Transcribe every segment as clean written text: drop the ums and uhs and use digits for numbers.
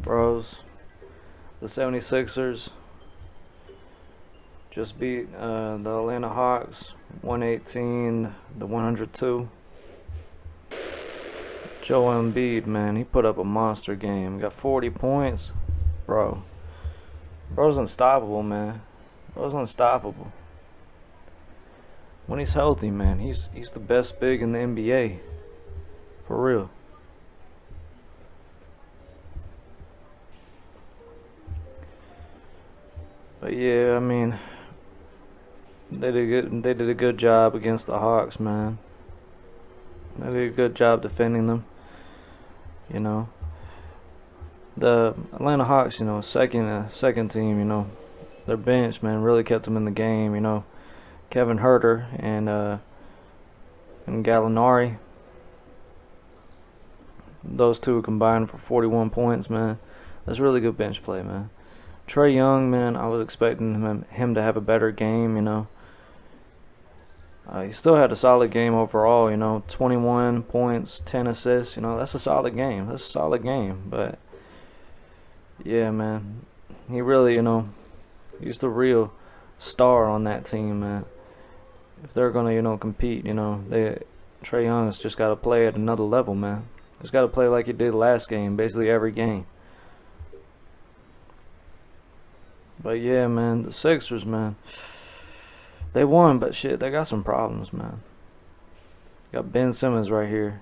bros. The 76ers just beat the Atlanta Hawks 118 to 102. Joel Embiid, man, he put up a monster game. Got 40 points. Bro's unstoppable, man. Bro's unstoppable. When he's healthy, man, he's the best big in the NBA. For real. But yeah, I mean, they did a good job against the Hawks, man. They did a good job defending them. You know, the Atlanta Hawks, you know, second team, you know, their bench, man, really kept them in the game. You know, Kevin Huerter and Gallinari, those two combined for 41 points, man. That's really good bench play, man. Trae Young, man, I was expecting him to have a better game, you know. He still had a solid game overall, you know, 21 points, 10 assists, you know, that's a solid game. That's a solid game, but yeah, man, he really, you know, he's the real star on that team, man. If they're gonna, you know, compete, you know, Trae Young's just got to play at another level, man. He's got to play like he did last game, basically every game. But yeah, man, the Sixers, man, they won, but shit, they got some problems, man. Got Ben Simmons right here.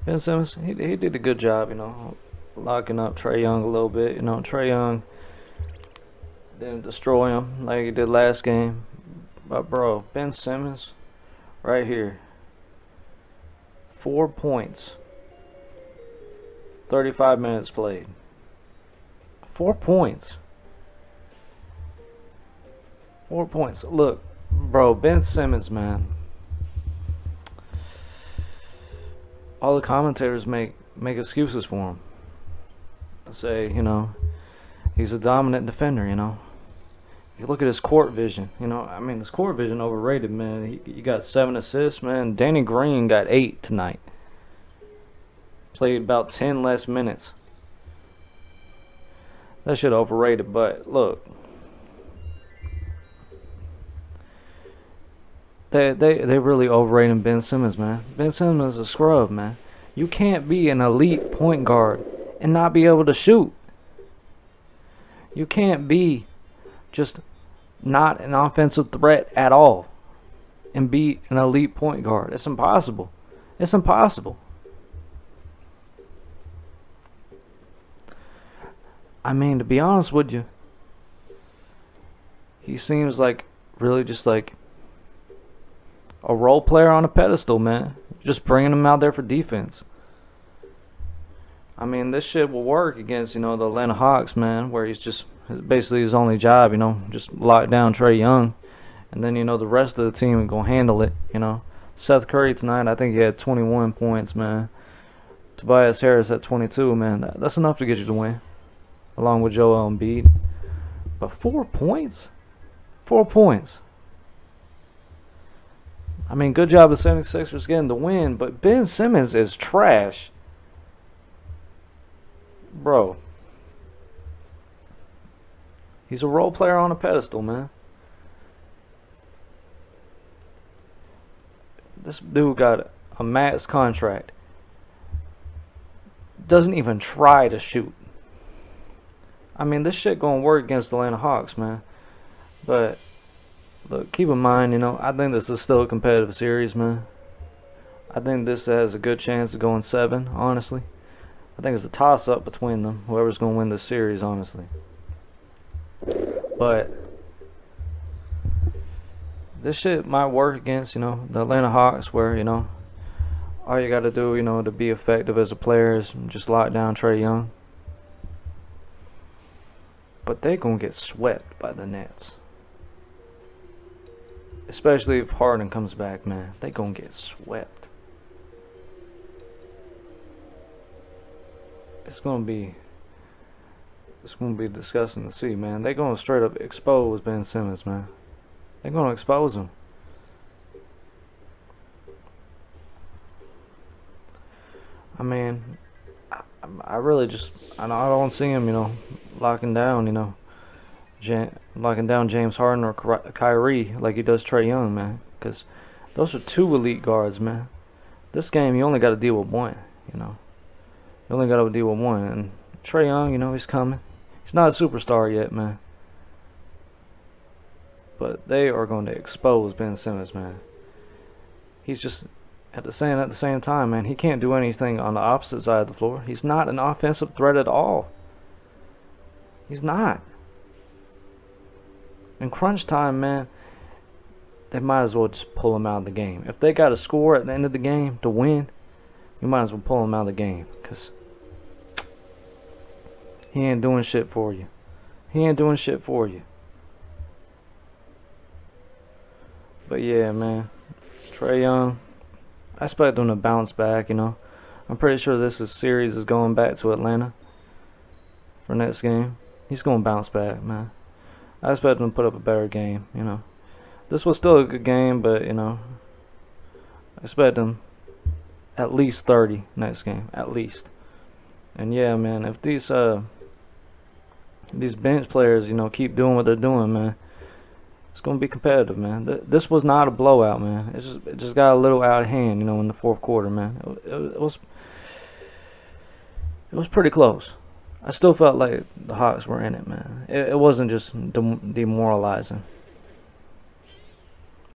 Ben Simmons, he did a good job, you know, locking up Trae Young a little bit. You know, Trae Young didn't destroy him like he did last game. But bro, Ben Simmons, right here, 4 points, 35 minutes played. 4 points. 4 points. Look, bro, Ben Simmons, man. All the commentators make excuses for him. Say, you know, he's a dominant defender, you know. You look at his court vision, you know. I mean, his court vision overrated, man. He got 7 assists, man. Danny Green got 8 tonight. Played about 10 less minutes. That shit overrated, but look. They really overrating Ben Simmons, man. Ben Simmons is a scrub, man. You can't be an elite point guard and not be able to shoot. You can't be just not an offensive threat at all and be an elite point guard. It's impossible. It's impossible. I mean, to be honest with you, he seems like really just like a role player on a pedestal, man. Just bringing him out there for defense. I mean, this shit will work against, you know, the Atlanta Hawks, man, where he's just basically his only job, you know, just lock down Trae Young. And then, you know, the rest of the team is going to handle it, you know. Seth Curry tonight, I think he had 21 points, man. Tobias Harris at 22, man. That's enough to get you the win, along with Joel Embiid. But 4 points? 4 points. I mean, good job of 76ers getting the win, but Ben Simmons is trash. Bro. He's a role player on a pedestal, man. This dude got a max contract. Doesn't even try to shoot. I mean, this shit gonna work against the Atlanta Hawks, man. But look, keep in mind, you know, I think this is still a competitive series, man. I think this has a good chance of going 7, honestly. I think it's a toss-up between them, whoever's going to win this series, honestly. But this shit might work against, you know, the Atlanta Hawks, where, you know, all you got to do, you know, to be effective as a player is just lock down Trae Young. But they going to get swept by the Nets. Especially if Harden comes back, man. They gonna get swept. It's gonna be disgusting to see, man. They gonna straight up expose Ben Simmons, man. They gonna expose him. I mean, I really just I don't see him, locking down, locking down James Harden or Kyrie like he does Trae Young, man. Because those are two elite guards, man. This game, you only got to deal with one, You only got to deal with one. And Trae Young, he's coming. He's not a superstar yet, man. But they are going to expose Ben Simmons, man. He's just at the same time, man. He can't do anything on the opposite side of the floor. He's not an offensive threat at all. He's not. In crunch time, man, they might as well just pull him out of the game. If they got to score at the end of the game to win, you might as well pull him out of the game, because he ain't doing shit for you. He ain't doing shit for you. But yeah, man, Trae Young, I expect him to bounce back, I'm pretty sure this series is going back to Atlanta for next game. He's going to bounce back, man. I expect him to put up a better game, This was still a good game, but, I expect him at least 30 next game, at least. And yeah, man, if these bench players, keep doing what they're doing, man, it's going to be competitive, man. This was not a blowout, man. It just got a little out of hand, in the fourth quarter, man. It was pretty close. I still felt like the Hawks were in it, man. It wasn't just demoralizing.